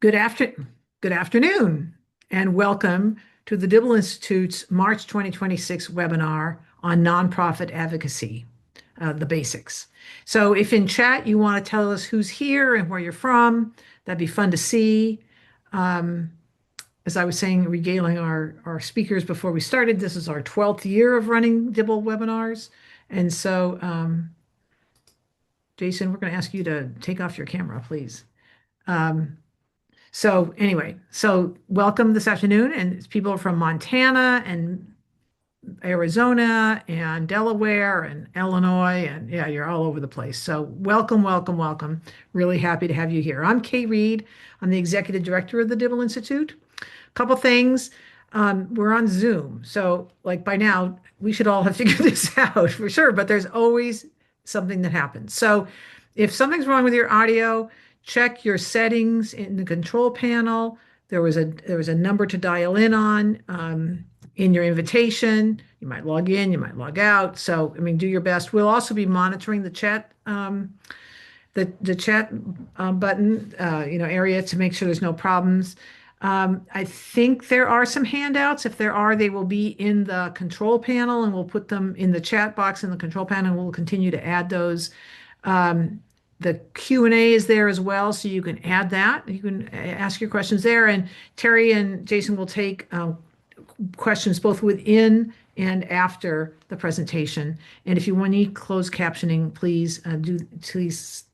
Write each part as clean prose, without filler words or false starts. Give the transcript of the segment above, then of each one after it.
Good after, Good afternoon, and welcome to the Dibble Institute's March 2026 webinar on nonprofit advocacy, the basics. So if in chat you want to tell us who's here and where you're from, that'd be fun to see. Um, as I was saying, regaling our speakers before we started, this is our 12th year of running Dibble webinars. And so, Jason, we're going to ask you to take off your camera, please. So anyway, so welcome this afternoon, and people from Montana and Arizona and Delaware and Illinois, and yeah, you're all over the place. So welcome, welcome, welcome. Really happy to have you here. I'm Kay Reed. I'm the executive director of the Dibble Institute. A couple things. We're on Zoom, so like by now we should all have figured this out for sure. But there's always something that happens. So if something's wrong with your audio, check your settings in the control panel. There was a number to dial in on in your invitation. You might log in, you might log out. So I mean, do your best. We'll also be monitoring the chat. The chat button, area to make sure there's no problems. I think there are some handouts. If there are, they will be in the control panel, and we'll put them in the chat box in the control panel. And we'll continue to add those. The Q&A is there as well, so you can add that. You can ask your questions there, and Terry and Jason will take questions both within and after the presentation. And if you want need closed captioning, please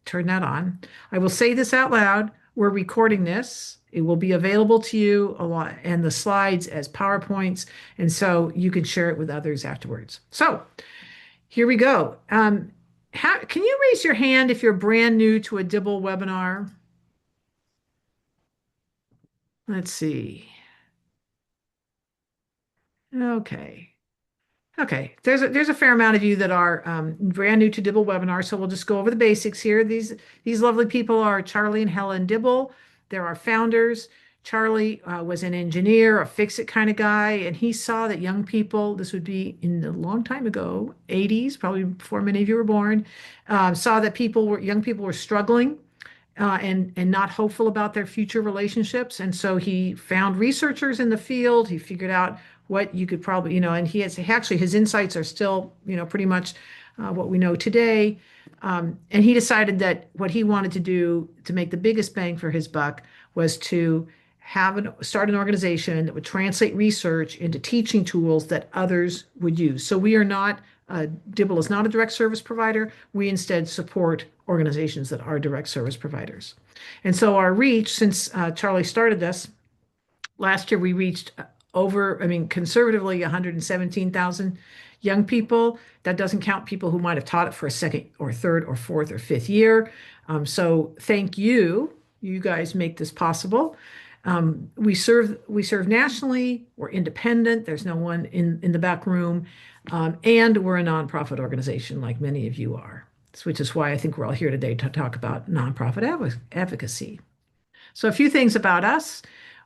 turn that on. I will say this out loud. We're recording this. It will be available to you a lot, and the slides as PowerPoints, and so you can share it with others afterwards. So here we go. Can you raise your hand if you're brand new to a Dibble webinar? Let's see. Okay. Okay, there's a fair amount of you that are brand new to Dibble webinar, so we'll just go over the basics here. These lovely people are Charlie and Helen Dibble. They're our founders. Charlie was an engineer, a fix-it kind of guy, and he saw that young people, this would be in a long time ago, 80s, probably before many of you were born, saw that young people were struggling and not hopeful about their future relationships. And so he found researchers in the field. He figured out what you could probably, and his insights are still, pretty much what we know today. And he decided that what he wanted to do to make the biggest bang for his buck was to start an organization that would translate research into teaching tools that others would use. So Dibble is not a direct service provider. We instead support organizations that are direct service providers. And so our reach, since Charlie started this, last year we reached conservatively 117,000 young people. That doesn't count people who might have taught it for a second or third or fourth or fifth year. So thank you. You guys make this possible. We serve nationally. We're independent. There's no one in the back room. And we're a nonprofit organization like many of you are, which is why I think we're all here today to talk about nonprofit advocacy. So a few things about us.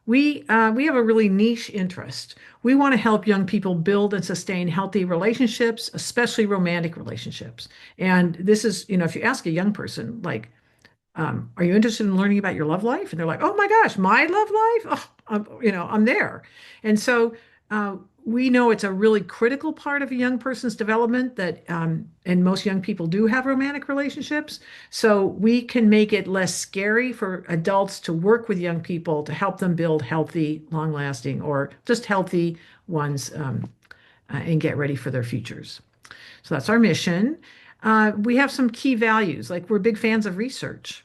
We have a really niche interest. We want to help young people build and sustain healthy relationships, especially romantic relationships. And this is, if you ask a young person, like, are you interested in learning about your love life? And they're like, oh my gosh, my love life? Oh, I'm there. And so we know it's a really critical part of a young person's development and most young people do have romantic relationships. So we can make it less scary for adults to work with young people to help them build healthy, long-lasting, or just healthy ones and get ready for their futures. So that's our mission. We have some key values, like we're big fans of research.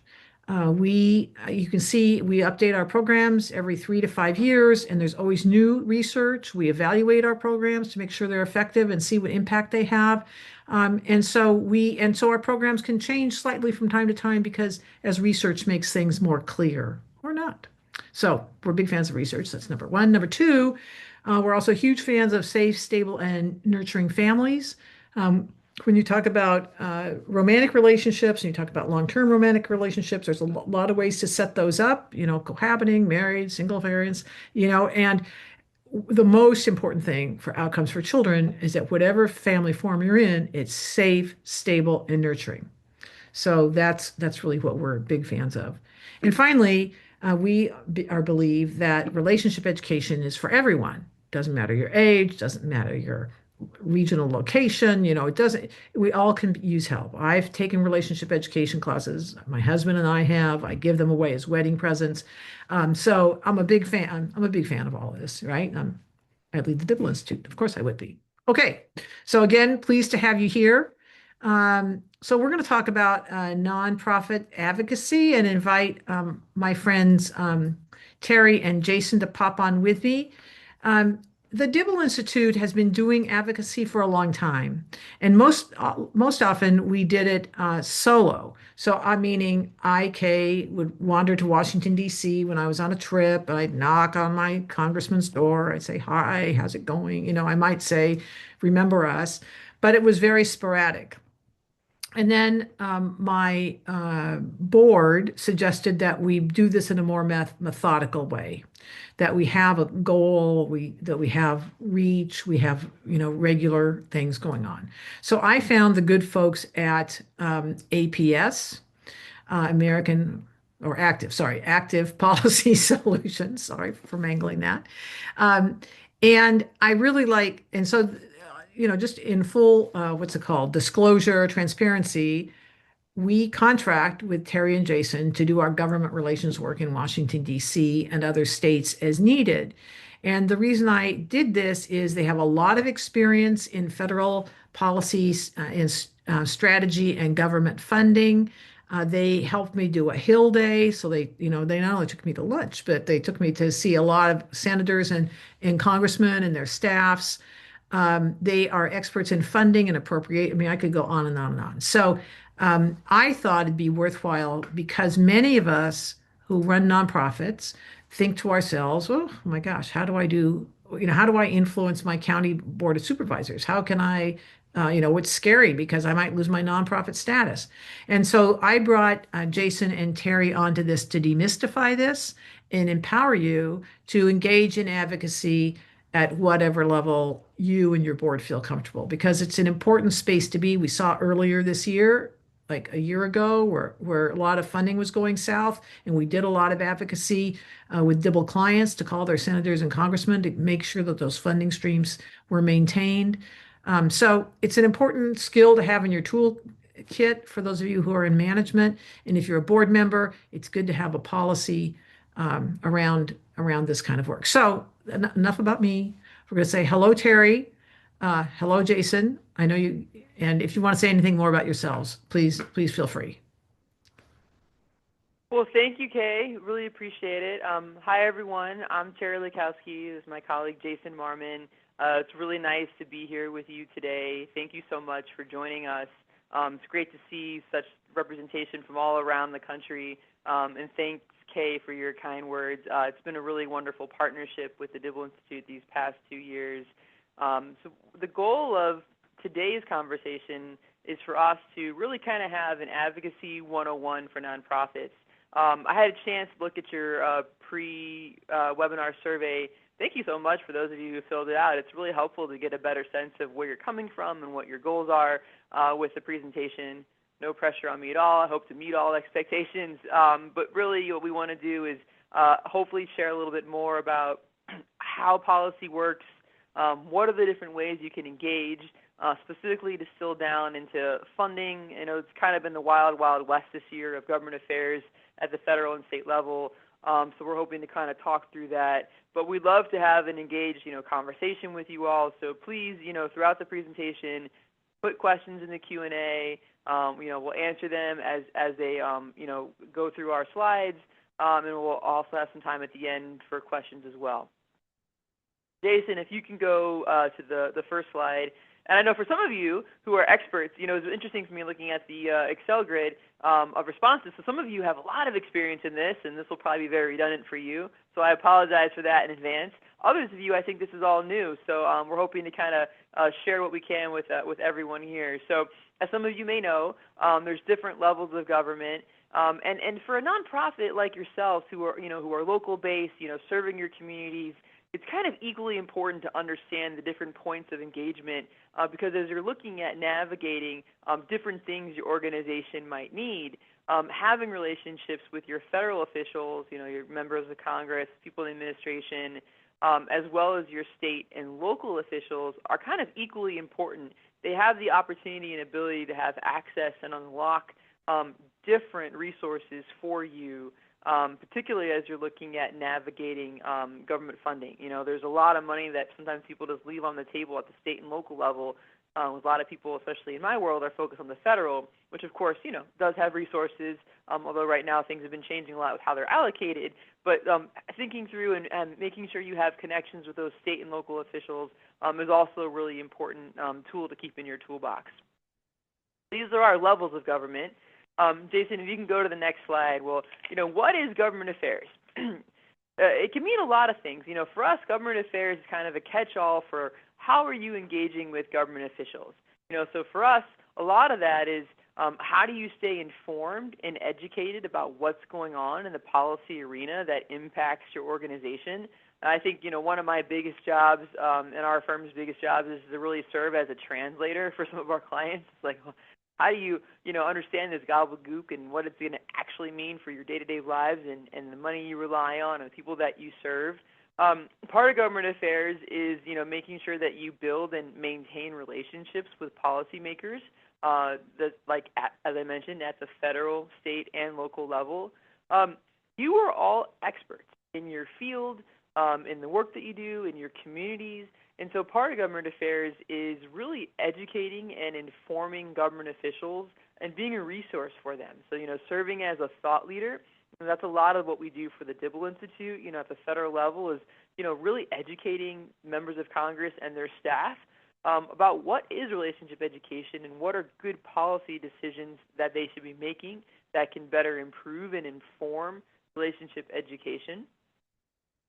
You can see we update our programs every 3 to 5 years, and there's always new research. We evaluate our programs to make sure they're effective and see what impact they have. And so our programs can change slightly from time to time because as research makes things more clear or not. So we're big fans of research. That's number one. Number two, we're also huge fans of safe, stable, and nurturing families. When you talk about romantic relationships and you talk about long-term romantic relationships, there's a lot of ways to set those up, cohabiting, married, single parents, and the most important thing for outcomes for children is that whatever family form you're in, it's safe, stable, and nurturing. So that's really what we're big fans of. And finally, are believe that relationship education is for everyone. Doesn't matter your age, doesn't matter your regional location, it doesn't, we all can use help. I've taken relationship education classes. My husband and I have. I give them away as wedding presents. So I'm a big fan. I'm a big fan of all of this, right? I lead the Dibble Institute. Of course I would be. Okay. So again, pleased to have you here. So we're going to talk about nonprofit advocacy and invite my friends Terry and Jason to pop on with me. Um, the Dibble Institute has been doing advocacy for a long time, and most often we did it solo. So I'm meaning I would wander to Washington D.C. when I was on a trip. I'd knock on my congressman's door. I'd say, "Hi, how's it going?" I might say, "Remember us," but it was very sporadic. And then my board suggested that we do this in a more methodical way, that we have a goal, that we have reach, we have regular things going on. So I found the good folks at APS, American or Active, sorry, Active Policy Solutions. Sorry for mangling that. Um, and I really like, and so just in full, what's it called, disclosure, transparency, we contract with Terry and Jason to do our government relations work in Washington, D.C. and other states as needed. And the reason I did this is they have a lot of experience in federal policies, in strategy and government funding. They helped me do a Hill Day. So they not only took me to lunch, but they took me to see a lot of senators and congressmen and their staffs. They are experts in funding and appropriate. I mean, I could go on and on and on. So I thought it'd be worthwhile because many of us who run nonprofits think to ourselves, oh my gosh, how do I influence my county board of supervisors? How can I, it's scary because I might lose my nonprofit status. And so I brought Jason and Terry onto this to demystify this and empower you to engage in advocacy at whatever level you and your board feel comfortable because it's an important space to be. We saw earlier this year, like a year ago, where a lot of funding was going south, and we did a lot of advocacy with Dibble clients to call their senators and congressmen to make sure that those funding streams were maintained. So it's an important skill to have in your toolkit for those of you who are in management. And if you're a board member, it's good to have a policy around this kind of work. So enough about me. We're going to say hello, Terry. Hello, Jason. I know you, and if you want to say anything more about yourselves, please feel free. Well, thank you, Kay. Really appreciate it. Hi, everyone. I'm Terry Likowski. This is my colleague, Jason Marmon. It's really nice to be here with you today. Thank you so much for joining us. It's great to see such representation from all around the country. And thanks, Kay, for your kind words. It's been a really wonderful partnership with the Dibble Institute these past 2 years. So the goal of today's conversation is for us to really kind of have an advocacy 101 for nonprofits. I had a chance to look at your pre-webinar survey. Thank you so much for those of you who filled it out. It's really helpful to get a better sense of where you're coming from and what your goals are with the presentation. No pressure on me at all. I hope to meet all expectations. But really what we want to do is hopefully share a little bit more about how policy works, what are the different ways you can engage, specifically distill down into funding. It's kind of been the wild, wild west this year of government affairs at the federal and state level. So we're hoping to kind of talk through that. But we'd love to have an engaged, conversation with you all. So please, throughout the presentation, put questions in the Q&A. We'll answer them as they, go through our slides. And we'll also have some time at the end for questions as well. Jason, if you can go to the first slide. And I know for some of you who are experts, it was interesting for me looking at the Excel grid of responses. So some of you have a lot of experience in this, and this will probably be very redundant for you. So I apologize for that in advance. Others of you, I think this is all new. So we're hoping to kind of share what we can with everyone here. So as some of you may know, there's different levels of government. And for a nonprofit like yourselves who are local based, serving your communities, it's kind of equally important to understand the different points of engagement because as you're looking at navigating different things your organization might need, having relationships with your federal officials, your members of Congress, people in the administration, as well as your state and local officials are kind of equally important. They have the opportunity and ability to have access and unlock different resources for you, particularly as you're looking at navigating government funding. There's a lot of money that sometimes people just leave on the table at the state and local level. A lot of people, especially in my world, are focused on the federal, which of course, does have resources, although right now things have been changing a lot with how they're allocated. But thinking through and making sure you have connections with those state and local officials is also a really important tool to keep in your toolbox. These are our levels of government. Jason, if you can go to the next slide. Well, what is government affairs? It can mean a lot of things. For us, government affairs is kind of a catch-all for how are you engaging with government officials. So for us, a lot of that is how do you stay informed and educated about what's going on in the policy arena that impacts your organization. I think, one of my biggest jobs and our firm's biggest jobs is to really serve as a translator for some of our clients. It's like, how do you, understand this gobbledygook and what it's going to actually mean for your day-to-day lives and the money you rely on and the people that you serve? Part of government affairs is, making sure that you build and maintain relationships with policymakers, as I mentioned, at the federal, state, and local level. You are all experts in your field, in the work that you do, in your communities. And so part of government affairs is really educating and informing government officials and being a resource for them. So, serving as a thought leader, and that's a lot of what we do for the Dibble Institute, at the federal level is, really educating members of Congress and their staff about what is relationship education and what are good policy decisions that they should be making that can better improve and inform relationship education.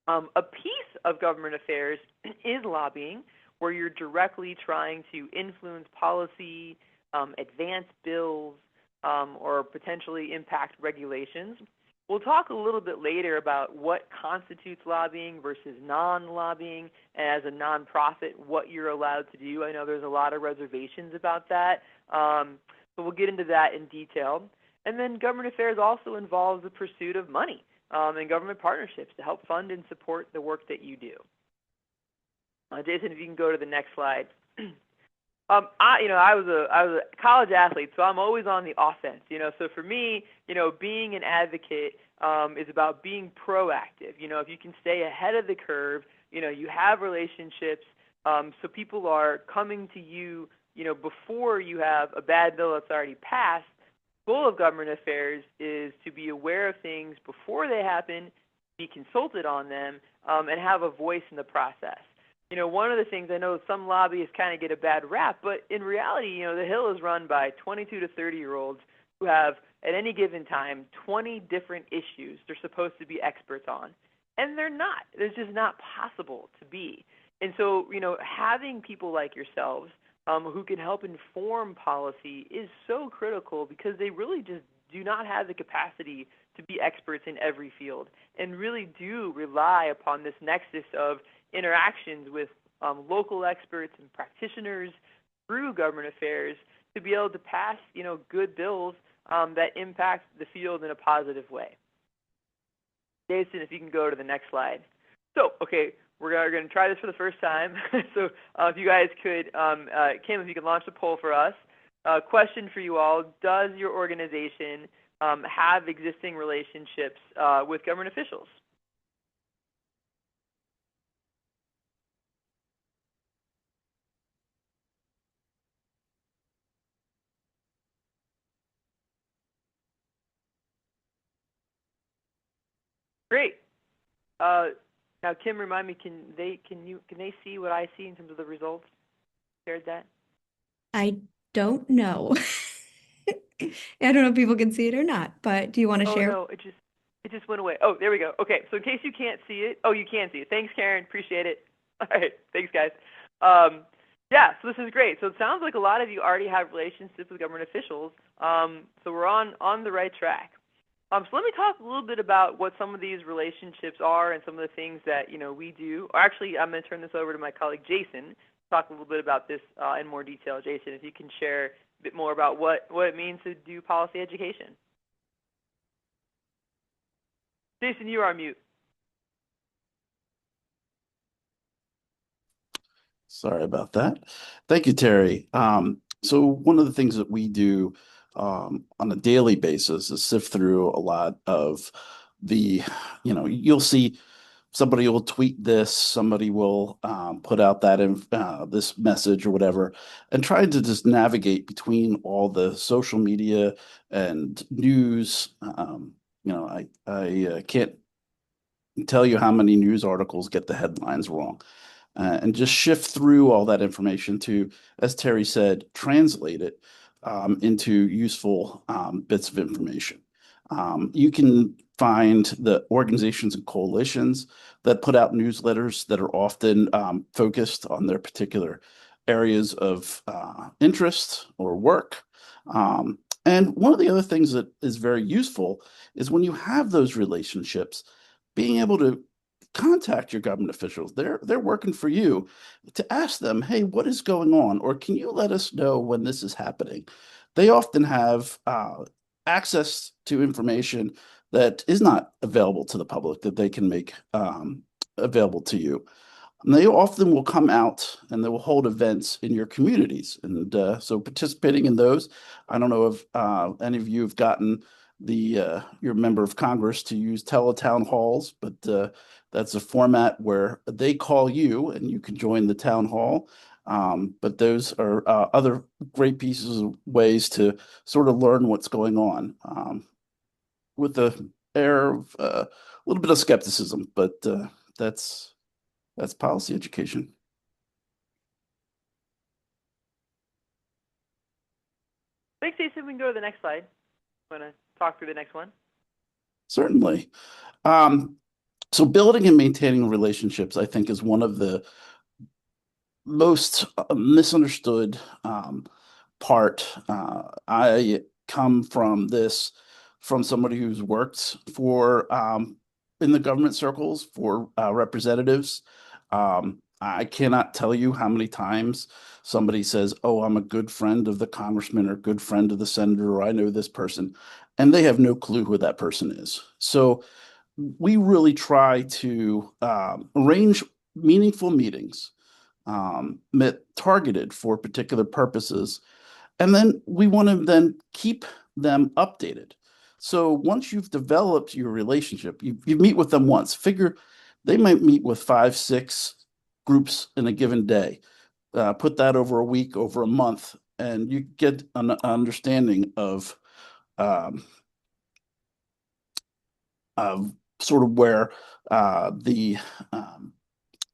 A piece of government affairs is lobbying, where you're directly trying to influence policy, advance bills, or potentially impact regulations. We'll talk a little bit later about what constitutes lobbying versus non-lobbying, and as a nonprofit, what you're allowed to do. I know there's a lot of reservations about that, but we'll get into that in detail. And then government affairs also involves the pursuit of money and government partnerships to help fund and support the work that you do. Jason, if you can go to the next slide. I was a college athlete, so I'm always on the offense. So for me, being an advocate is about being proactive. If you can stay ahead of the curve, you have relationships, so people are coming to you, before you have a bad bill that's already passed. The goal of government affairs is to be aware of things before they happen, be consulted on them, and have a voice in the process. One of the things I know some lobbyists kind of get a bad rap, but in reality, the Hill is run by 22 to 30-year-olds who have, at any given time, 20 different issues they're supposed to be experts on. And they're not. It's just not possible to be. And so, having people like yourselves who can help inform policy is so critical because they really just do not have the capacity to be experts in every field and really do rely upon this nexus of interactions with local experts and practitioners through government affairs to be able to pass, good bills that impact the field in a positive way. Jason, if you can go to the next slide. So, okay, we're going to try this for the first time. So if you guys could, Kim, if you could launch the poll for us. Question for you all, does your organization have existing relationships with government officials? Great. Now, Kim, remind me, can they see what I see in terms of the results? Shared that? I don't know. I don't know if people can see it or not, but do you want to share? Oh no, it just went away. Oh, there we go. Okay, so in case you can't see it, oh, you can see it. Thanks, Karen. Appreciate it. All right, thanks, guys. Yeah, so this is great. So it sounds like a lot of you already have relationships with government officials. So we're on the right track. So let me talk a little bit about what some of these relationships are and some of the things that we do. Or actually, I'm going to turn this over to my colleague Jason to talk a little bit about this in more detail. Jason, if you can share a bit more about what it means to do policy education. Jason, you are on mute. Sorry about that. Thank you, Terry. So one of the things that we do on a daily basis is sift through a lot of the, you'll see somebody will tweet this, somebody will put out that this message or whatever, and trying to just navigate between all the social media and news. I can't tell you how many news articles get the headlines wrong and just shift through all that information to, as Terry said, translate it into useful bits of information. You can find the organizations and coalitions that put out newsletters that are often focused on their particular areas of interest or work. And one of the other things that is very useful is when you have those relationships, being able to contact your government officials. They're working for you to ask them, hey, what is going on? Or can you let us know when this is happening? They often have access to information that is not available to the public that they can make available to you. And they often will come out and they will hold events in your communities. And so participating in those, I don't know if any of you have gotten your member of Congress to use teletown halls, but that's a format where they call you and you can join the town hall. But those are other great pieces of ways to sort of learn what's going on with the air of a little bit of skepticism, but that's that's policy education. Thanks, Jason. We can go to the next slide. Want to talk through the next one? Certainly. So building and maintaining relationships, I think, is one of the most misunderstood part. I come from somebody who's worked for in the government circles for representatives. I cannot tell you how many times somebody says, "Oh, I'm a good friend of the congressman or good friend of the senator, or I know this person," and they have no clue who that person is. So we really try to arrange meaningful meetings targeted for particular purposes. And then we want to then keep them updated. So once you've developed your relationship, you meet with them once. Figure they might meet with 5, 6 groups in a given day. Put that over a week, over a month, and you get an understanding um, of sort of where the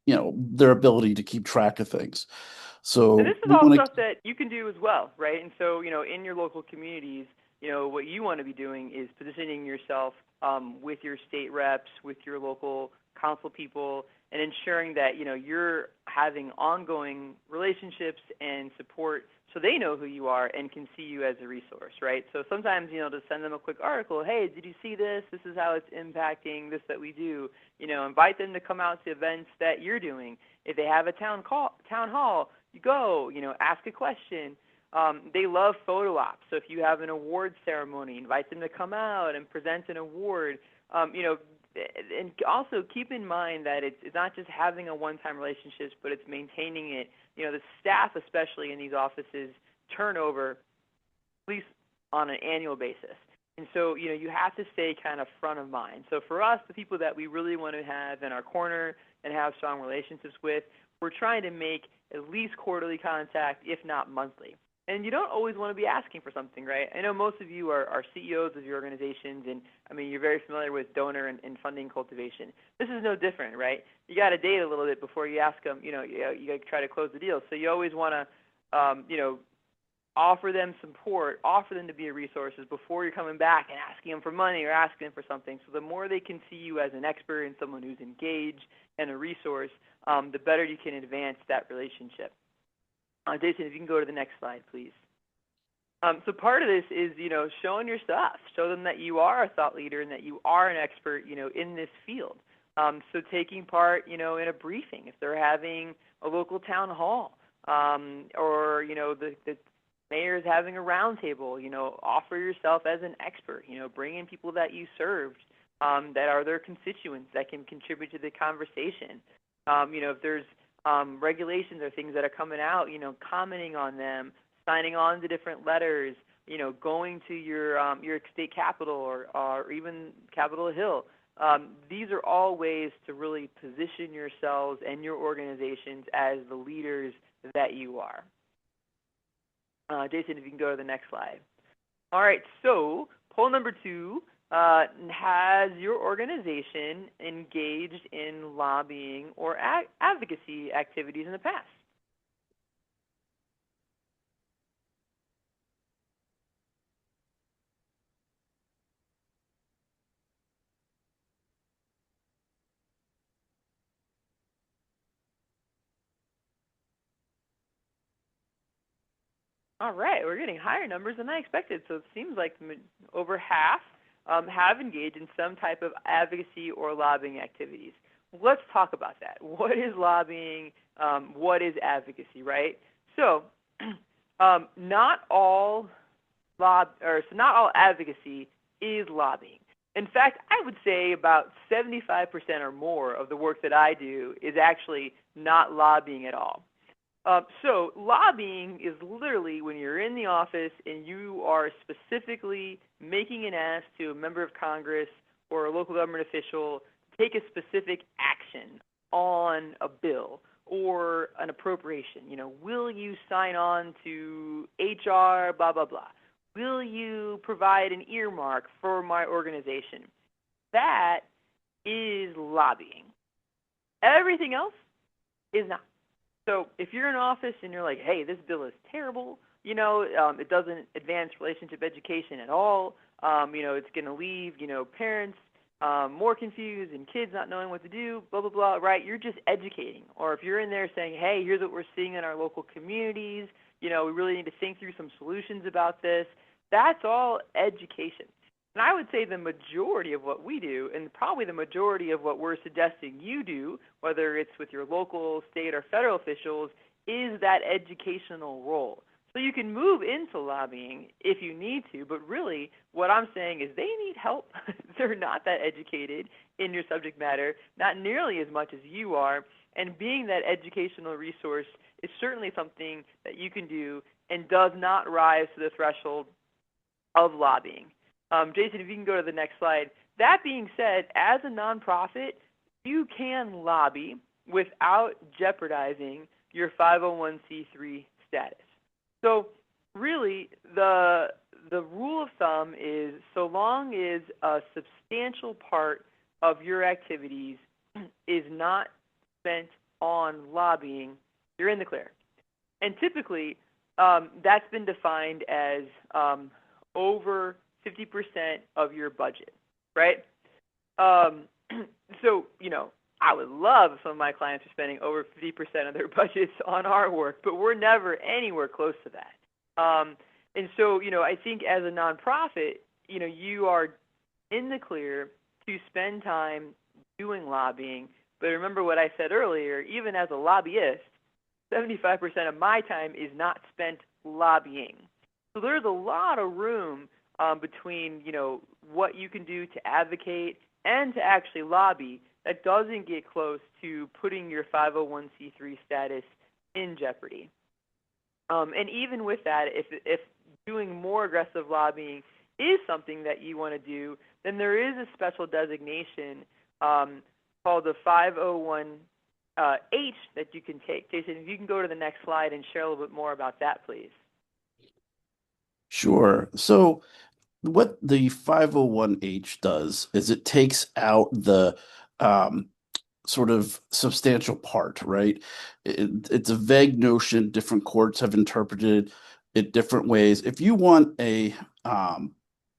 their ability to keep track of things. And So this is we all want to stuff that you can do as well, right? And so, in your local communities, what you want to be doing is positioning yourself with your state reps, with your local council people, and ensuring that, you're having ongoing relationships and support so they know who you are and can see you as a resource, right? So sometimes, to send them a quick article, hey, did you see this? This is how it's impacting this that we do. Invite them to come out to events that you're doing. If they have a town hall, you go, ask a question. They love photo ops. So if you have an award ceremony, invite them to come out and present an award. And also keep in mind that it's not just having a one-time relationship, but it's maintaining it. The staff, especially in these offices, turnover at least on an annual basis. And so, you have to stay kind of front of mind. So for us, the people that we really want to have in our corner and have strong relationships with, we're trying to make at least quarterly contact, if not monthly. And you don't always want to be asking for something, right? I know most of you are CEOs of your organizations, and you're very familiar with donor and funding cultivation. This is no different, right? You got to date a little bit before you ask them. You got to try to close the deal. So you always want to, offer them support, offer them to be a resources before you're coming back and asking them for money or asking them for something. So the more they can see you as an expert and someone who's engaged and a resource, the better you can advance that relationship. Jason, if you can go to the next slide, please. So part of this is, showing your stuff. Show them that you are a thought leader and that you are an expert, in this field. So taking part, in a briefing, if they're having a local town hall, or, the mayor's having a roundtable, offer yourself as an expert, bring in people that you served, that are their constituents that can contribute to the conversation. If there's regulations or things that are coming out, commenting on them, signing on to different letters, going to your state capital or even Capitol Hill. These are all ways to really position yourselves and your organizations as the leaders that you are. Jason, if you can go to the next slide. All right, so poll number 2, has your organization engaged in lobbying or advocacy activities in the past? All right, we're getting higher numbers than I expected. So it seems like over half have engaged in some type of advocacy or lobbying activities. Let's talk about that. What is lobbying? What is advocacy, right? So not all not all advocacy is lobbying. In fact, I would say about 75% or more of the work that I do is actually not lobbying at all. So lobbying is literally when you're in the office and you are specifically making an ask to a member of Congress or a local government official to take a specific action on a bill or an appropriation. Will you sign on to HR, blah, blah, blah? Will you provide an earmark for my organization? That is lobbying. Everything else is not. So if you're in office and you're like, hey, this bill is terrible, it doesn't advance relationship education at all, it's going to leave, parents more confused and kids not knowing what to do, blah, blah, blah, right? You're just educating. Or if you're in there saying, hey, here's what we're seeing in our local communities, we really need to think through some solutions about this, that's all education. And I would say the majority of what we do, and probably the majority of what we're suggesting you do, whether it's with your local, state, or federal officials, is that educational role. So you can move into lobbying if you need to, but really what I'm saying is they need help. They're not that educated in your subject matter, not nearly as much as you are, and being that educational resource is certainly something that you can do and does not rise to the threshold of lobbying. Jason, if you can go to the next slide. That being said, as a nonprofit, you can lobby without jeopardizing your 501c3 status. So really, the rule of thumb is so long as a substantial part of your activities is not spent on lobbying, you're in the clear. And typically, that's been defined as over 50% of your budget, right? So, I would love if some of my clients are spending over 50% of their budgets on our work, but we're never anywhere close to that. And so, I think as a nonprofit, you are in the clear to spend time doing lobbying. But remember what I said earlier, even as a lobbyist, 75% of my time is not spent lobbying. So there's a lot of room between, what you can do to advocate and to actually lobby that doesn't get close to putting your 501c3 status in jeopardy. And even with that, if doing more aggressive lobbying is something that you want to do, then there is a special designation called the 501H that you can take. Jason, if you can go to the next slide and share a little bit more about that, please. Sure. So what the 501H does is it takes out the sort of substantial part, right? It's a vague notion. Different courts have interpreted it different ways. If you want a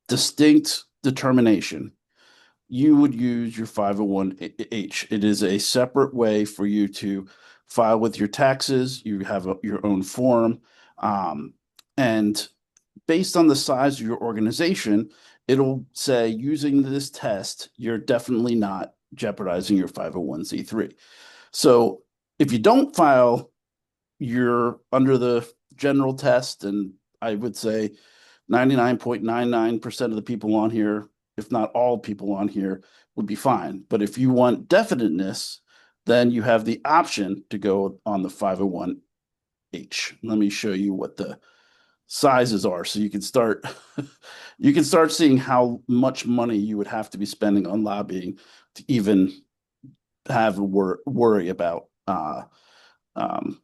distinct determination, you would use your 501H. It is a separate way for you to file with your taxes. You have your own form. And based on the size of your organization, it'll say using this test, you're definitely not jeopardizing your 501c3. So if you don't file, you're under the general test, and I would say 99.99% of the people on here if not all people on here would be fine. But if you want definiteness, then you have the option to go on the 501H. Let me show you what the sizes are so you can start you can start seeing how much money you would have to be spending on lobbying to even have a worry about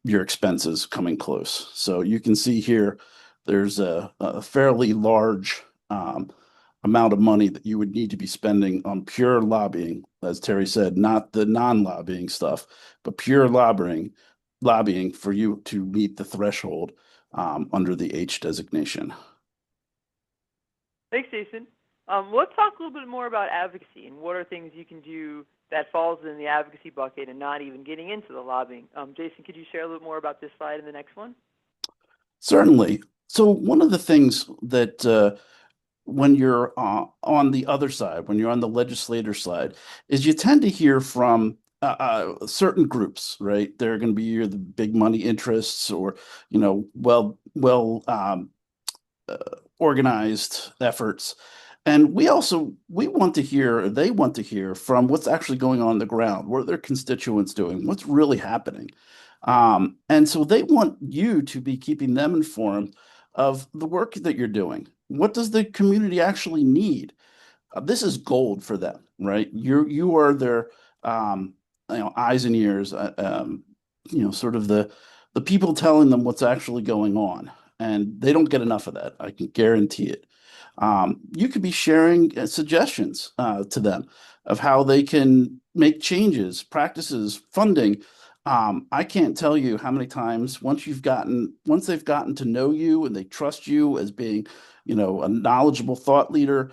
your expenses coming close. So you can see here there's a fairly large amount of money that you would need to be spending on pure lobbying, as Terry said, not the non-lobbying stuff, but pure lobbying for you to meet the threshold under the H designation. Thanks, Jason. Let's talk a little bit more about advocacy and what are things you can do that falls in the advocacy bucket and not even getting into the lobbying. Jason, could you share a little more about this slide in the next one? Certainly. So one of the things that when you're on the other side, when you're on the legislator side, is you tend to hear from certain groups, right? They're going to be the big money interests, or uh, organized efforts. And we want to hear, they want to hear from what's actually going on the ground. What are their constituents doing? What's really happening? And so they want you to be keeping them informed of the work that you're doing. What does the community actually need? This is gold for them, right? You are their eyes and ears, sort of the people telling them what's actually going on, and they don't get enough of that. I can guarantee it. You could be sharing suggestions to them of how they can make changes, practices, funding. I can't tell you how many times once they've gotten to know you and they trust you as being, a knowledgeable thought leader,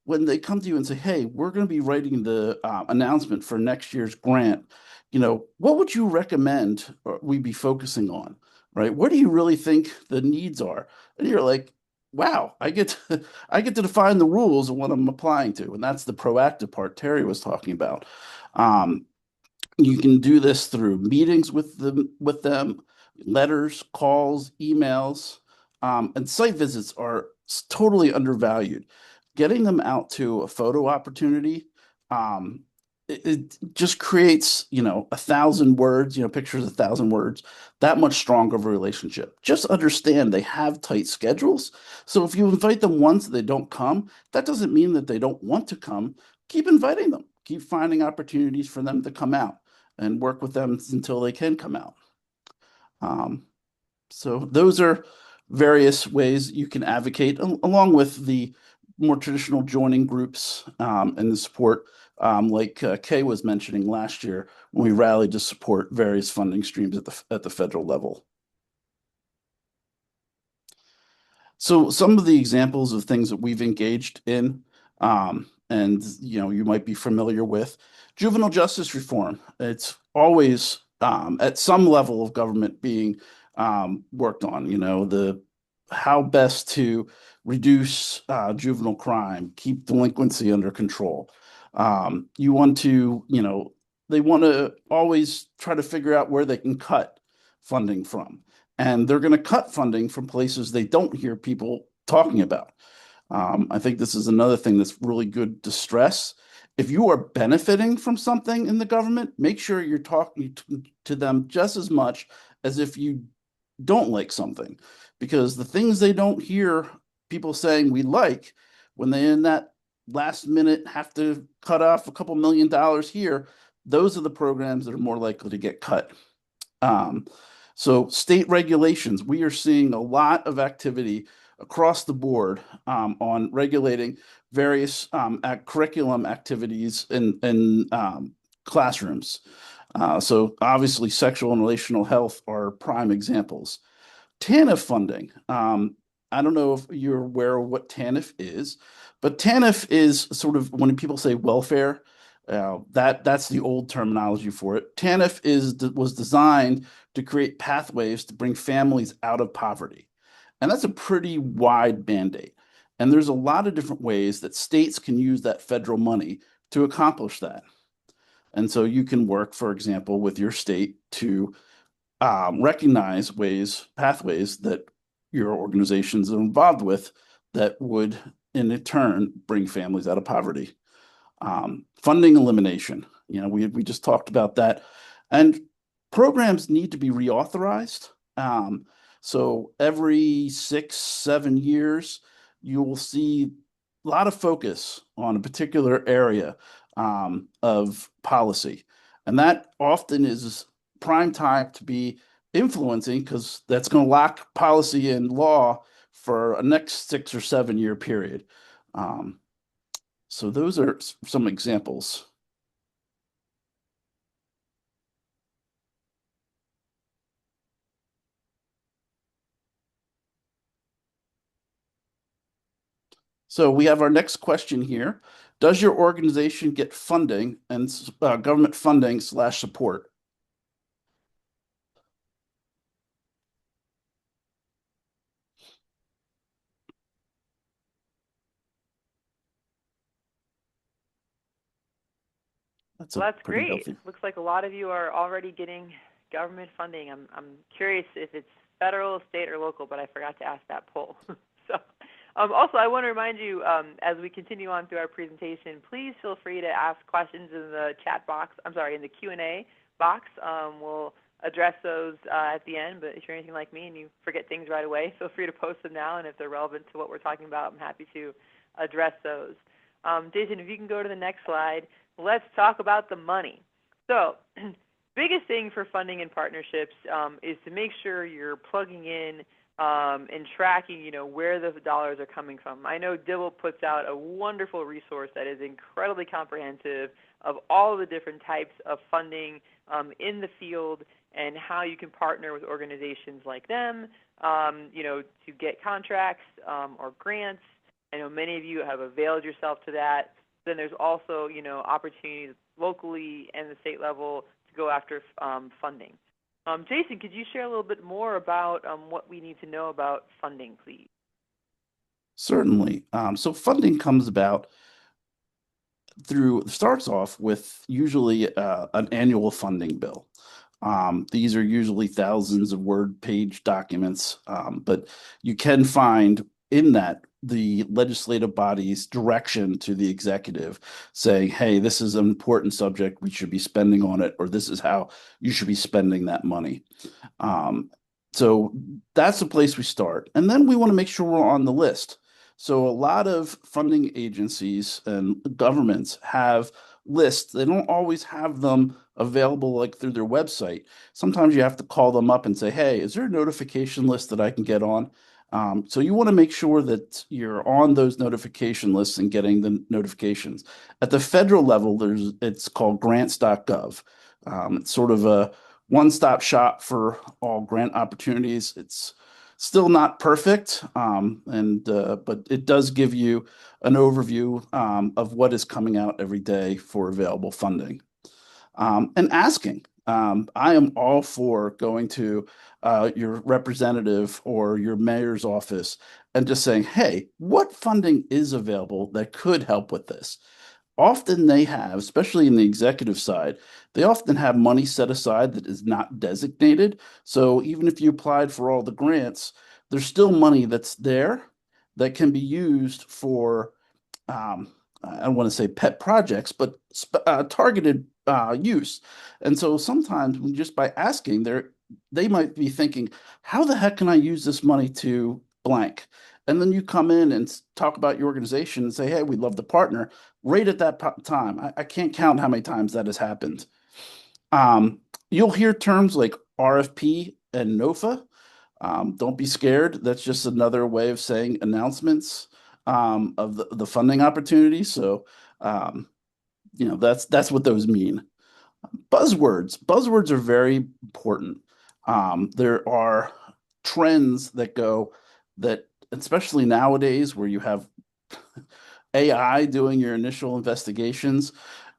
when they come to you and say, "Hey, we're going to be writing the announcement for next year's grant. What would you recommend we be focusing on? Right? What do you really think the needs are?" And you're like, "Wow, I get to define the rules of what I'm applying to," and that's the proactive part Terry was talking about. Um, you can do this through meetings with them, letters, calls, emails, and site visits are totally undervalued. Getting them out to a photo opportunity, um, it just creates, 1,000 words, pictures 1,000 words, that much stronger of a relationship. Just understand they have tight schedules. So if you invite them once and they don't come, that doesn't mean that they don't want to come. Keep inviting them. Keep finding opportunities for them to come out and work with them until they can come out. Um, so those are various ways you can advocate, along with the more traditional joining groups and the support, like Kay was mentioning last year when we rallied to support various funding streams at the federal level. So some of the examples of things that we've engaged in, and you might be familiar with, juvenile justice reform. It's always at some level of government being worked on. The how best to reduce juvenile crime, keep delinquency under control. You want to, they want to always try to figure out where they can cut funding from, and they're going to cut funding from places they don't hear people talking about. I think this is another thing that's really good to stress. If you are benefiting from something in the government, make sure you're talking to them just as much as if you don't like something, because the things they don't hear people saying we like, when they in that last minute have to cut off a couple $1 million here, those are the programs that are more likely to get cut. So state regulations, we are seeing a lot of activity across the board on regulating various curriculum activities in classrooms. So obviously sexual and relational health are prime examples. TANF funding. I don't know if you're aware of what TANF is, but TANF is sort of when people say welfare, that's the old terminology for it. TANF was designed to create pathways to bring families out of poverty. And that's a pretty wide mandate. And there's a lot of different ways that states can use that federal money to accomplish that. And so you can work, for example, with your state to recognize pathways that your organizations are involved with that would in turn bring families out of poverty. Funding elimination, we just talked about that. And programs need to be reauthorized. So every 6, 7 years, you will see a lot of focus on a particular area of policy. And that often is prime time to be influencing because that's going to lock policy and law for a next 6 or 7 year period. Um, so those are some examples. So we have our next question here. Does your organization get funding and government funding / support? That's a Well, that's pretty great. healthy. Looks like a lot of you are already getting government funding. I'm curious if it's federal, state, or local, but I forgot to ask that poll. So, also, I want to remind you, as we continue on through our presentation, please feel free to ask questions in the chat box. I'm sorry, in the Q&A box. We'll address those at the end. But if you're anything like me and you forget things right away, feel free to post them now. And if they're relevant to what we're talking about, I'm happy to address those. Jason, if you can go to the next slide. Let's talk about the money. So, biggest thing for funding and partnerships is to make sure you're plugging in and tracking, where the dollars are coming from. I know Dibble puts out a wonderful resource that is incredibly comprehensive of all the different types of funding in the field and how you can partner with organizations like them, to get contracts or grants. I know many of you have availed yourself to that. Then there's also, opportunities locally and the state level to go after funding. Jason, could you share a little bit more about what we need to know about funding, please? Certainly. So funding comes about starts off with usually an annual funding bill. These are usually thousands of word page documents, but you can find in that the legislative body's direction to the executive saying, hey, this is an important subject, we should be spending on it, or this is how you should be spending that money. So that's the place we start. And then we want to make sure we're on the list. So a lot of funding agencies and governments have lists. They don't always have them available like through their website. Sometimes you have to call them up and say, hey, is there a notification list that I can get on? So you want to make sure that you're on those notification lists and getting the notifications. At the federal level, it's called grants.gov. It's sort of a one-stop shop for all grant opportunities. It's still not perfect, but it does give you an overview of what is coming out every day for available funding. And asking. I am all for going to your representative or your mayor's office and just saying, hey, what funding is available that could help with this? Often they have, especially in the executive side, they often have money set aside that is not designated. So even if you applied for all the grants, there's still money that's there that can be used for I don't want to say pet projects, but targeted use. And so sometimes just by asking, they might be thinking, how the heck can I use this money to blank? And then you come in and talk about your organization and say, hey, we'd love to partner right at that time. I can't count how many times that has happened. You'll hear terms like RFP and NOFA. Don't be scared. That's just another way of saying announcements of the funding opportunities. So, that's what those mean. Buzzwords are very important. There are trends that, especially nowadays, where you have AI doing your initial investigations,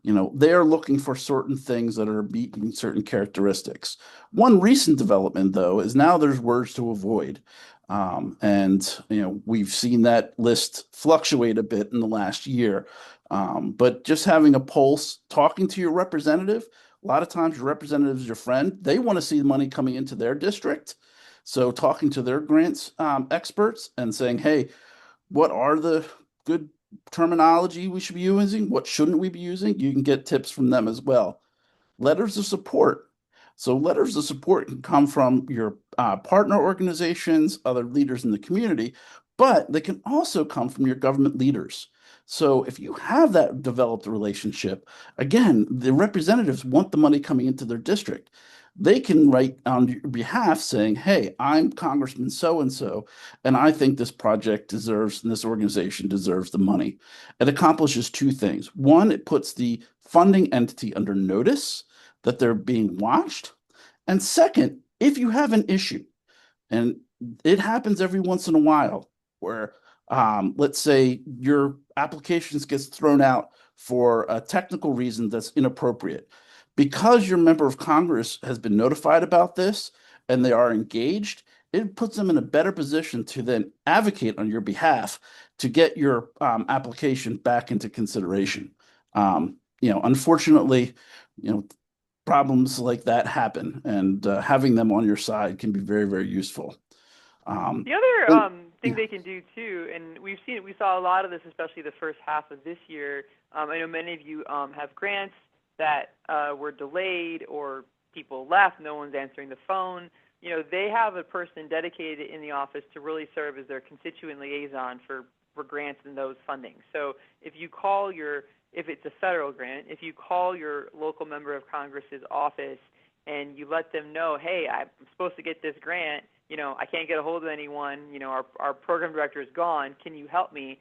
they are looking for certain things that are meeting certain characteristics. One recent development, though, is now there's words to avoid. And we've seen that list fluctuate a bit in the last year. But just having a pulse, talking to your representative, a lot of times your representative is your friend. They want to see the money coming into their district. So talking to their grants experts and saying, hey, what are the good terminology we should be using, what shouldn't we be using, you can get tips from them as well. Letters of support. So letters of support can come from your partner organizations, other leaders in the community, but they can also come from your government leaders. So if you have that developed relationship, again, the representatives want the money coming into their district. They can write on your behalf saying, hey, I'm Congressman so and so, and I think this project deserves, and this organization deserves the money. It accomplishes two things. One, it puts the funding entity under notice that they're being watched. And second, if you have an issue, and it happens every once in a while, where let's say your applications gets thrown out for a technical reason that's inappropriate. Because your member of Congress has been notified about this and they are engaged, it puts them in a better position to then advocate on your behalf to get your application back into consideration. Unfortunately, you know, problems like that happen, and having them on your side can be very, very useful. The other And thing yeah, they can do too, and we saw a lot of this, especially the first half of this year. I know many of you have grants that were delayed or people left, no one's answering the phone. They have a person dedicated in the office to really serve as their constituent liaison for grants and those funding. So if it's a federal grant, if you call your local member of Congress's office and you let them know, hey, I'm supposed to get this grant, I can't get a hold of anyone, our program director is gone, can you help me?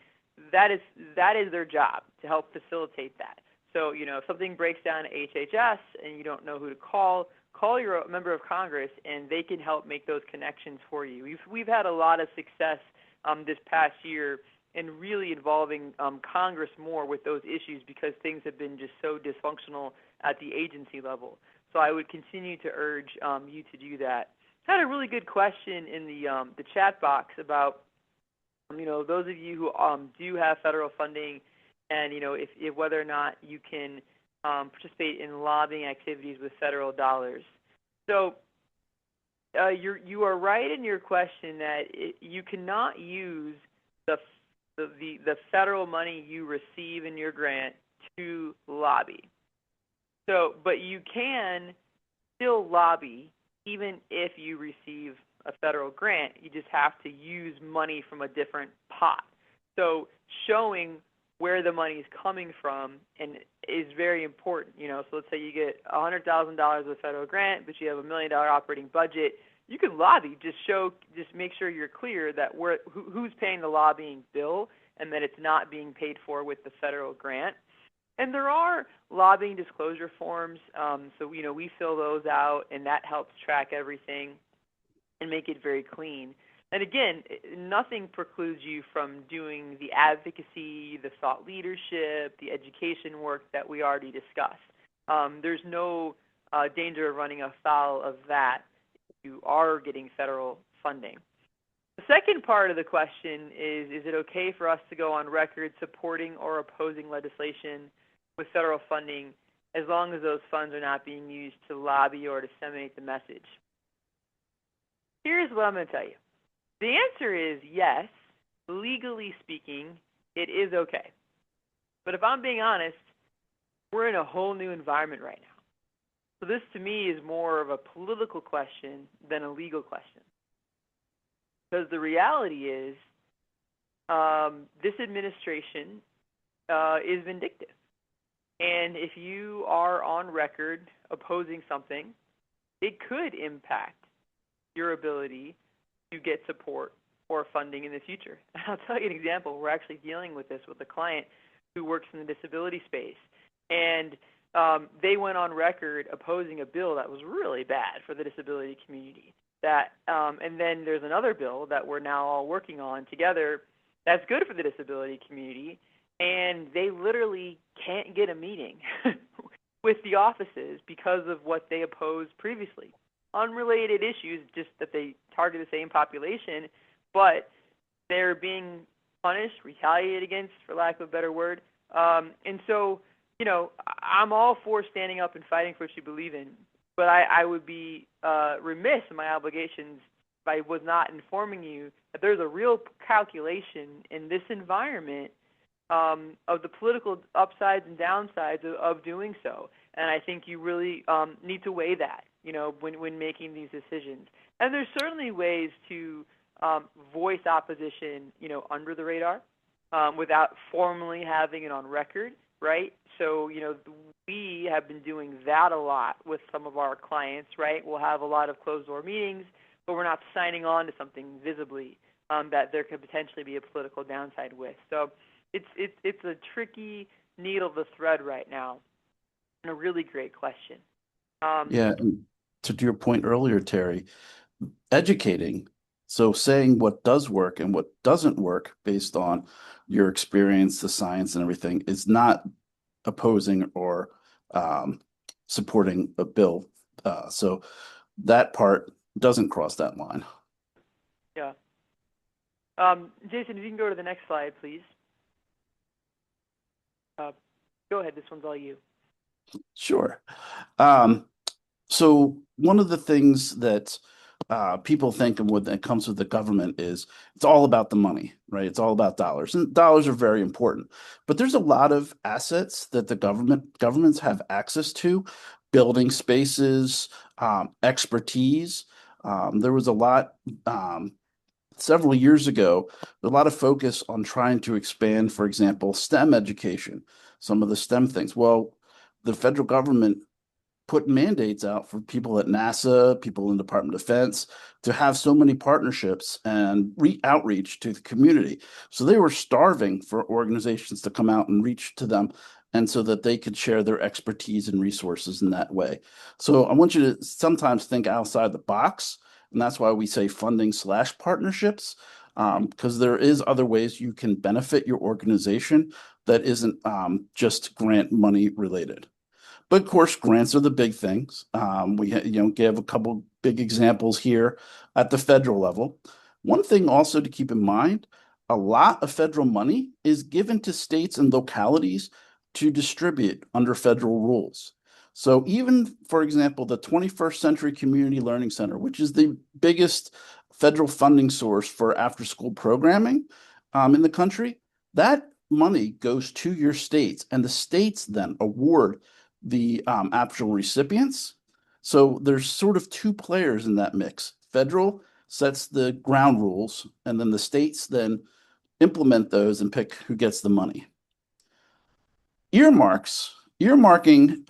That is their job, to help facilitate that. So, if something breaks down at HHS and you don't know who to call your member of Congress and they can help make those connections for you. We've had a lot of success this past year in really involving Congress more with those issues because things have been just so dysfunctional at the agency level. So I would continue to urge you to do that. I had a really good question in the chat box about those of you who do have federal funding, and if whether or not you can participate in lobbying activities with federal dollars. So you are right in your question that you cannot use the federal money you receive in your grant to lobby. So, but you can still lobby even if you receive a federal grant. You just have to use money from a different pot. So showing where the money is coming from and is very important. So let's say you get $100,000 of a federal grant, but you have $1 million operating budget. You can lobby. Just make sure you're clear that who's paying the lobbying bill and that it's not being paid for with the federal grant. And there are lobbying disclosure forms, so we fill those out, and that helps track everything and make it very clean. And again, nothing precludes you from doing the advocacy, the thought leadership, the education work that we already discussed. There's no danger of running afoul of that if you are getting federal funding. The second part of the question is it okay for us to go on record supporting or opposing legislation with federal funding as long as those funds are not being used to lobby or disseminate the message? Here's what I'm going to tell you. The answer is yes. Legally speaking, it is okay. But if I'm being honest, we're in a whole new environment right now. So this, to me, is more of a political question than a legal question. Because the reality is this administration is vindictive. And if you are on record opposing something, it could impact your ability to get support or funding in the future. I'll tell you an example. We're actually dealing with this with a client who works in the disability space. And they went on record opposing a bill that was really bad for the disability community. And then there's another bill that we're now all working on together that's good for the disability community, and they literally can't get a meeting with the offices because of what they opposed previously. Unrelated issues, just that they target the same population, but they're being punished, retaliated against, for lack of a better word. And so, I'm all for standing up and fighting for what you believe in, but I would be remiss in my obligations if I was not informing you that there's a real calculation in this environment of the political upsides and downsides of doing so. And I think you really need to weigh that, when making these decisions. And there's certainly ways to voice opposition, under the radar, without formally having it on record, right? So, we have been doing that a lot with some of our clients, right? We'll have a lot of closed door meetings, but we're not signing on to something visibly that there could potentially be a political downside with. So it's a tricky needle to thread right now, and a really great question. Yeah, and to your point earlier, Terry, educating, so saying what does work and what doesn't work based on your experience, the science, and everything is not opposing or supporting a bill. So that part doesn't cross that line. Yeah. Jason, if you can go to the next slide, please. Go ahead. This one's all you. Sure. So one of the things that people think of when it comes with the government is it's all about the money, right? It's all about dollars, and dollars are very important. But there's a lot of assets that the governments have access to, building spaces, expertise. There was a lot several years ago, a lot of focus on trying to expand, for example, STEM education, some of the STEM things. Well, the federal government put mandates out for people at NASA, people in Department of Defense to have so many partnerships and outreach to the community. So they were starving for organizations to come out and reach to them and so that they could share their expertise and resources in that way. So I want you to sometimes think outside the box, and that's why we say funding/partnerships, because there is other ways you can benefit your organization that isn't just grant money related. But of course, grants are the big things. We give a couple big examples here at the federal level. One thing also to keep in mind, a lot of federal money is given to states and localities to distribute under federal rules. So even, for example, the 21st Century Community Learning Center, which is the biggest federal funding source for after-school programming in the country, that money goes to your states, and the states then award the actual recipients. So there's sort of two players in that mix. Federal sets the ground rules, and then the states then implement those and pick who gets the money. Earmarking,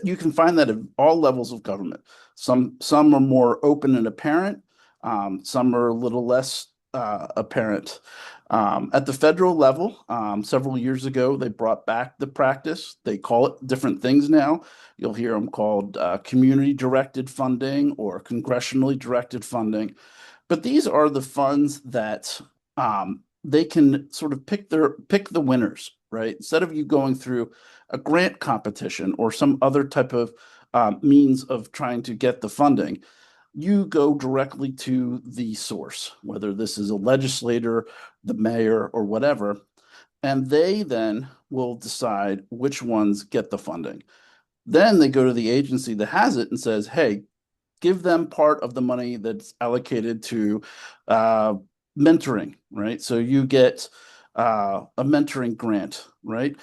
you can find that at all levels of government. Some are more open and apparent. Some are a little less apparent. At the federal level, several years ago, they brought back the practice. They call it different things now. You'll hear them called community-directed funding or congressionally directed funding. But these are the funds that they can sort of pick the winners, right? Instead of you going through a grant competition or some other type of means of trying to get the funding, you go directly to the source, whether this is a legislator, the mayor, or whatever, and they then will decide which ones get the funding. Then they go to the agency that has it and says, hey, give them part of the money that's allocated to mentoring, right? So you get a mentoring grant, right?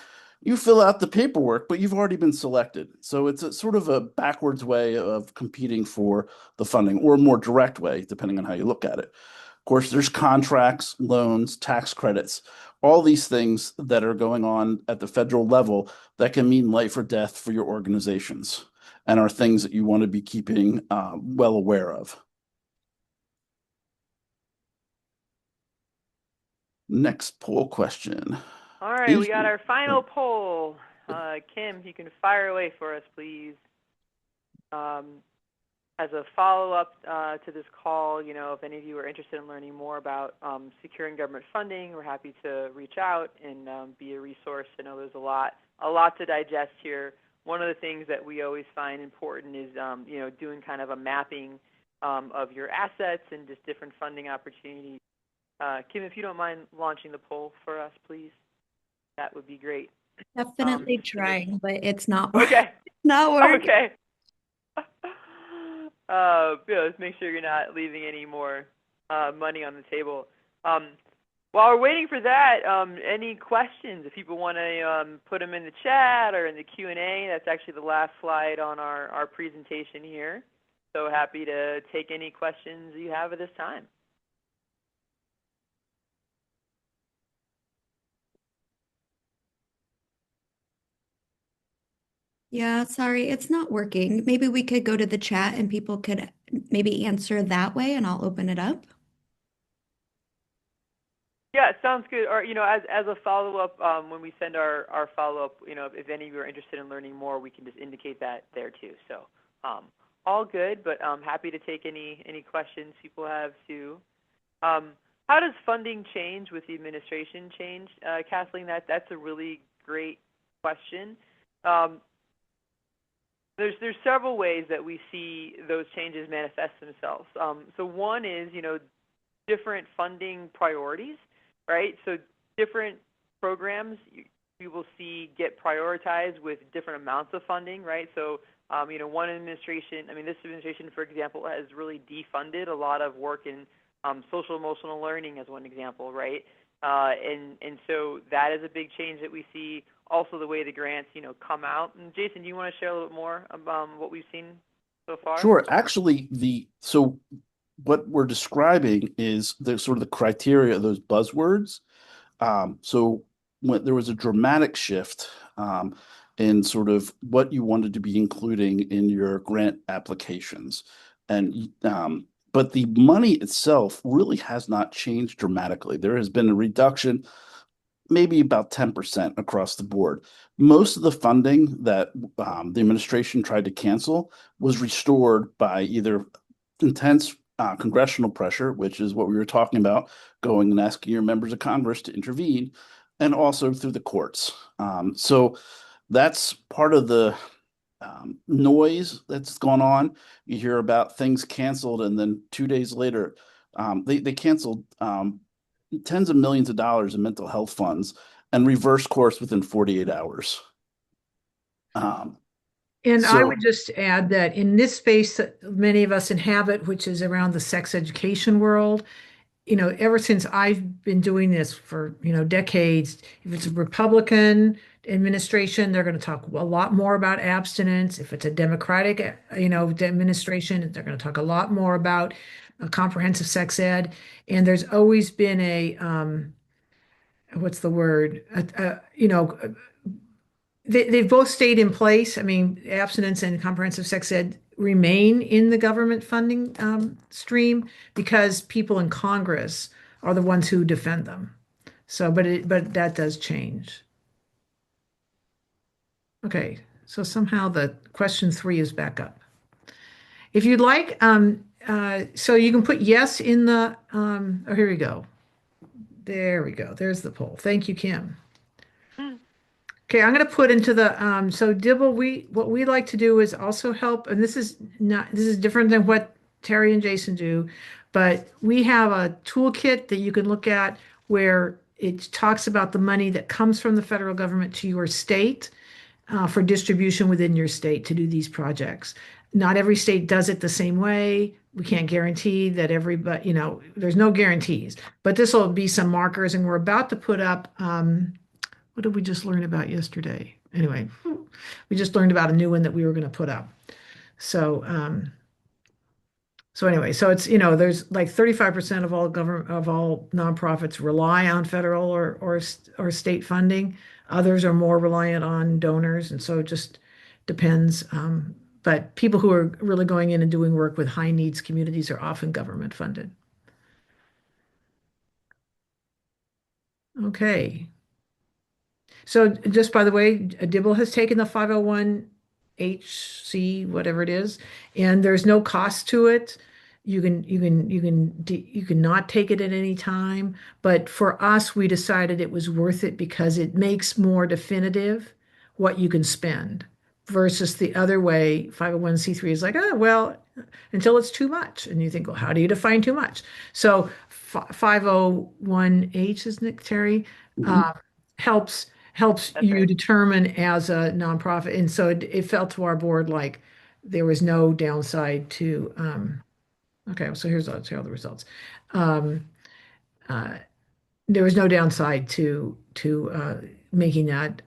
You fill out the paperwork, but you've already been selected. So it's a sort of a backwards way of competing for the funding, or a more direct way, depending on how you look at it. Of course, there's contracts, loans, tax credits, all these things that are going on at the federal level that can mean life or death for your organizations and are things that you want to be keeping well aware of. Next poll question. All right, we got our final poll. Kim, if you can fire away for us, please. As a follow-up to this call, if any of you are interested in learning more about securing government funding, we're happy to reach out and be a resource. I know there's a lot to digest here. One of the things that we always find important is, doing kind of a mapping of your assets and just different funding opportunities. Kim, if you don't mind launching the poll for us, please, that would be great. Definitely trying, but it's not okay. not working. Okay. Let's make sure you're not leaving any more money on the table. While we're waiting for that, any questions? If people want to put them in the chat or in the Q&A, that's actually the last slide on our presentation here. So happy to take any questions you have at this time. Yeah, sorry, it's not working. Maybe we could go to the chat and people could maybe answer that way and I'll open it up. Yeah, sounds good. Or, as a follow-up, when we send our follow-up, if any of you are interested in learning more, we can just indicate that there too. So, all good, but I'm happy to take any questions people have too. How does funding change with the administration change, Kathleen? That's a really great question. There's several ways that we see those changes manifest themselves. So one is, different funding priorities, right? So different programs you will see get prioritized with different amounts of funding, right? So, one administration, this administration, for example, has really defunded a lot of work in social emotional learning as one example, right? And so that is a big change that we see. Also, the way the grants, come out. And Jason, do you want to share a little bit more about what we've seen so far? Sure. Actually, so what we're describing is the sort of the criteria of those buzzwords. So when there was a dramatic shift in sort of what you wanted to be including in your grant applications, and but the money itself really has not changed dramatically. There has been a reduction, maybe about 10% across the board. Most of the funding that the administration tried to cancel was restored by either intense congressional pressure, which is what we were talking about, going and asking your members of Congress to intervene, and also through the courts. So that's part of the noise that's gone on. You hear about things canceled, and then 2 days later, they canceled tens of millions of dollars in mental health funds and reverse course within 48 hours. And I would So just add that in this space that many of us inhabit, which is around the sex education world, ever since I've been doing this for, decades, if it's a Republican administration, they're going to talk a lot more about abstinence. If it's a Democratic, administration, they're going to talk a lot more about comprehensive sex ed. And there's always been what's the word? They've both stayed in place. Abstinence and comprehensive sex ed remain in the government funding stream because people in Congress are the ones who defend them. So, but that does change. Okay, so somehow the question 3 is back up. If you'd like, so you can put yes in the, oh, here we go. There we go. There's the poll. Thank you, Kim. Okay, I'm going to put into the so Dibble, what we like to do is also help, and this is different than what Terry and Jason do, but we have a toolkit that you can look at where it talks about the money that comes from the federal government to your state for distribution within your state to do these projects. Not every state does it the same way. We can't guarantee that everybody, there's no guarantees, but this will be some markers, and we're about to put up. What did we just learn about yesterday? Anyway, we just learned about a new one that we were going to put up. So, anyway, so it's, there's like 35% of all nonprofits rely on federal or state funding. Others are more reliant on donors, and so it just depends. But people who are really going in and doing work with high needs communities are often government funded. Okay. So just by the way, Dibble has taken the 501(h)(c), whatever it is, and there's no cost to it. You can not take it at any time. But for us, we decided it was worth it because it makes more definitive what you can spend versus the other way, 501(c)(3) is like, oh, well, until it's too much. And you think, well, how do you define too much? So 501(h), isn't it, Terry? mhm. Helps That's you right. determine as a nonprofit. And so it felt to our board like there was no downside to, okay, so here's all the results. Um, uh, there was no downside to making that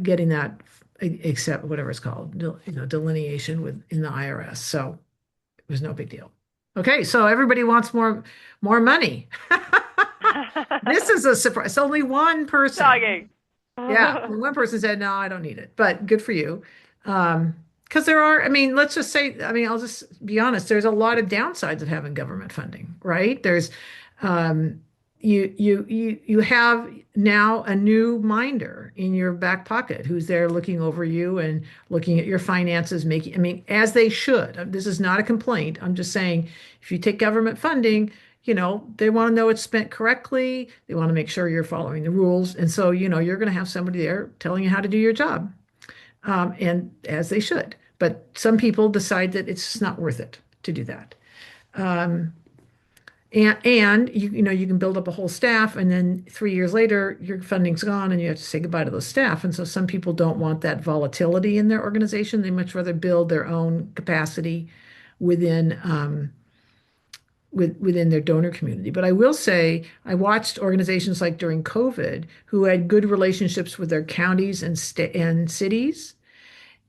getting that except whatever it's called, delineation with in the IRS. So it was no big deal. Okay, so everybody wants more money. This is a surprise. Only one person. Shocking. Yeah, one person said, no, I don't need it, but good for you. Because there are, I mean, let's just say, I mean, I'll just be honest, there's a lot of downsides of having government funding, right? Um, you have now a new minder in your back pocket who's there looking over you and looking at your finances, making, I mean, as they should. This is not a complaint. I'm just saying, if you take government funding, they want to know it's spent correctly. They want to make sure you're following the rules. And so, you're going to have somebody there telling you how to do your job, and as they should. But some people decide that it's just not worth it to do that. Um, and you can build up a whole staff, and then 3 years later, your funding's gone, and you have to say goodbye to those staff. And so some people don't want that volatility in their organization. They much rather build their own capacity within within their donor community. But I will say, I watched organizations like during COVID who had good relationships with their counties and cities,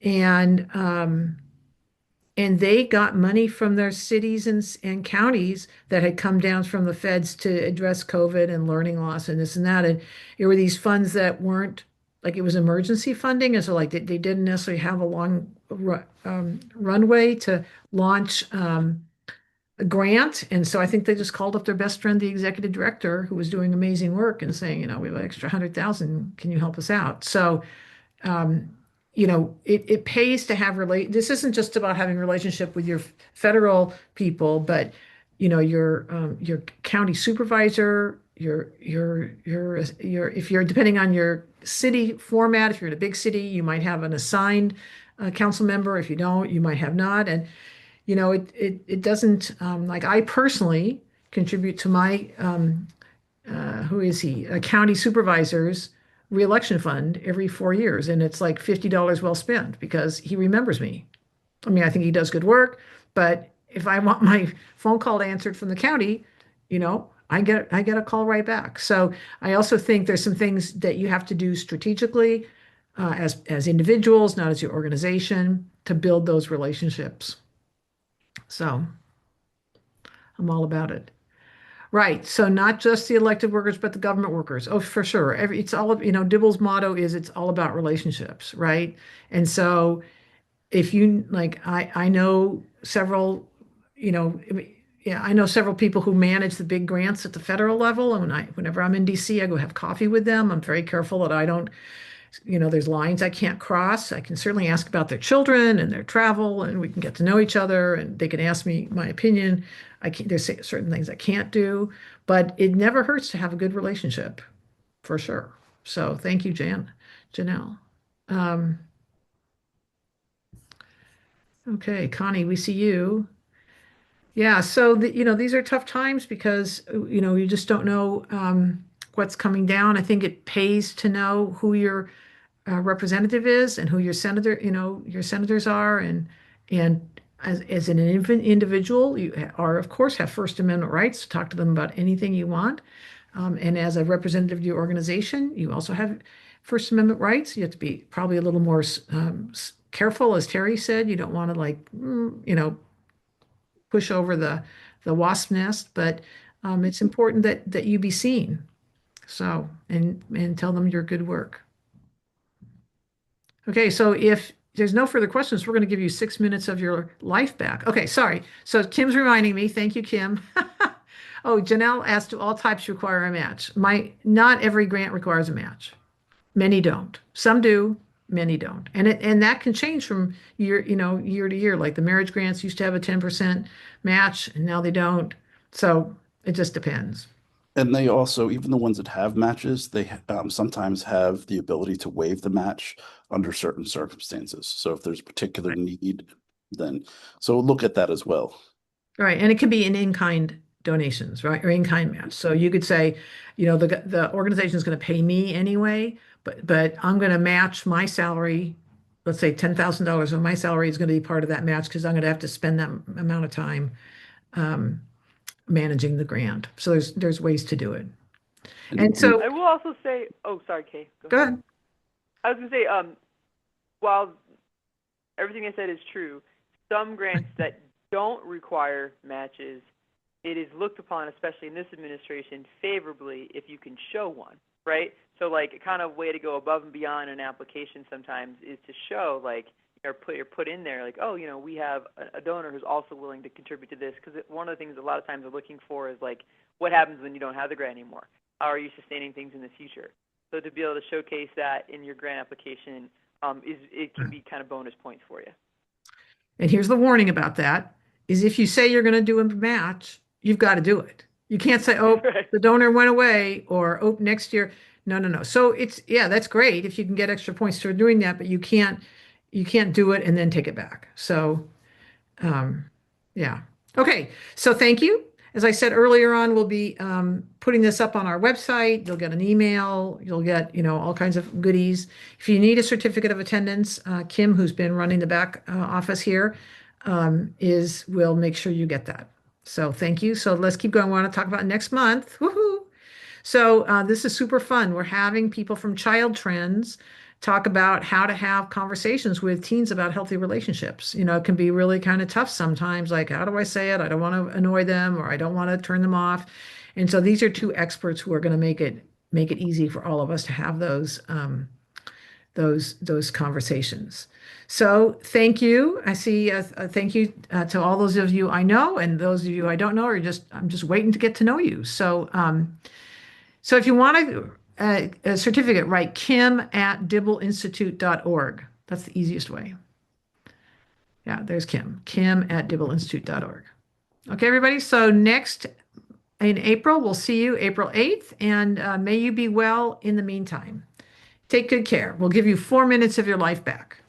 and they got money from their cities and counties that had come down from the feds to address COVID and learning loss and this and that. And there were these funds that weren't like it was emergency funding, and so like they didn't necessarily have a long runway to launch. A grant. And so I think they just called up their best friend, the executive director, who was doing amazing work and saying, we have an extra 100,000. Can you help us out? So, um, it pays to have this isn't just about having a relationship with your federal people, but, your county supervisor, if you're depending on your city format, if you're in a big city, you might have an assigned council member. If you don't, you might have not. And it doesn't like I personally contribute to my who is he? A county supervisor's reelection fund every 4 years, and it's like $50 well spent because he remembers me. I mean, I think he does good work, but if I want my phone call answered from the county, I get a call right back. So I also think there's some things that you have to do strategically as individuals, not as your organization, to build those relationships. So I'm all about it. Right. So not just the elected workers, but the government workers. Oh, for sure. It's all of, Dibble's motto is it's all about relationships, right? And so if you like, I know several, you know, yeah, I know several people who manage the big grants at the federal level. And whenever I'm in DC, I go have coffee with them. I'm very careful that I don't there's lines I can't cross. I can certainly ask about their children and their travel, and we can get to know each other, and they can ask me my opinion. There's certain things I can't do, but it never hurts to have a good relationship, for sure. So thank you, Janelle. Um, okay, Connie, we see you. Yeah, so these are tough times because you just don't know what's coming down. I think it pays to know who your representative is and who your senators are, and as an individual, you are of course have First Amendment rights to talk to them about anything you want, and as a representative of your organization, you also have First Amendment rights. You have to be probably a little more careful, as Terry said. You don't want to push over the wasp nest, but it's important that you be seen. So and tell them your good work. Okay, so if there's no further questions, we're going to give you 6 minutes of your life back. Okay, sorry. So Kim's reminding me. Thank you, Kim. Oh, Janelle asked, do all types require a match? Not every grant requires a match. Many don't. Some do, many don't. And that can change from year to year. Like the marriage grants used to have a 10% match, and now they don't. So it just depends. And they also, even the ones that have matches, they sometimes have the ability to waive the match under certain circumstances. So if there's a particular need, then so look at that as well. Right, and it could be in-kind donations, right, or in-kind match. So you could say, the organization is going to pay me anyway, but I'm going to match my salary. Let's say $10,000 of my salary is going to be part of that match because I'm going to have to spend that amount of time managing the grant. So there's ways to do it. And And so, I will also say, oh, sorry, Kay, go go ahead. ahead. I was going to say, while everything I said is true, some grants that don't require matches, it is looked upon, especially in this administration, favorably if you can show one, right? So, like, a kind of way to go above and beyond an application sometimes is to show, like, or put in there, like, oh, we have a donor who's also willing to contribute to this, because one of the things a lot of times they're looking for is, like, what happens when you don't have the grant anymore? How are you sustaining things in the future? So to be able to showcase that in your grant application, it can be kind of bonus points for you. And here's the warning about that is if you say you're going to do a match, you've got to do it. You can't say, oh, Right. the donor went away or oh, next year. No, no, no. So it's yeah, that's great if you can get extra points for doing that, but you can't do it and then take it back. So um, yeah. Okay. So thank you. As I said earlier on, we'll be putting this up on our website. You'll get an email. You'll get, all kinds of goodies. If you need a certificate of attendance, Kim, who's been running the back office here, will make sure you get that. So thank you. So let's keep going. We want to talk about next month. Woohoo! So this is super fun. We're having people from Child Trends talk about how to have conversations with teens about healthy relationships. It can be really kind of tough sometimes, like, how do I say it? I don't want to annoy them or I don't want to turn them off. And so these are two experts who are going to make it easy for all of us to have those conversations. So thank you. I see. Thank you to all those of you I know and those of you I don't know, or I'm just waiting to get to know you. So if you want a certificate, write kim@dibblinstitute.org. That's the easiest way. Yeah, there's Kim. kim@dibblinstitute.org. Okay, everybody. So next in April, we'll see you April 8th, and may you be well in the meantime. Take good care. We'll give you 4 minutes of your life back.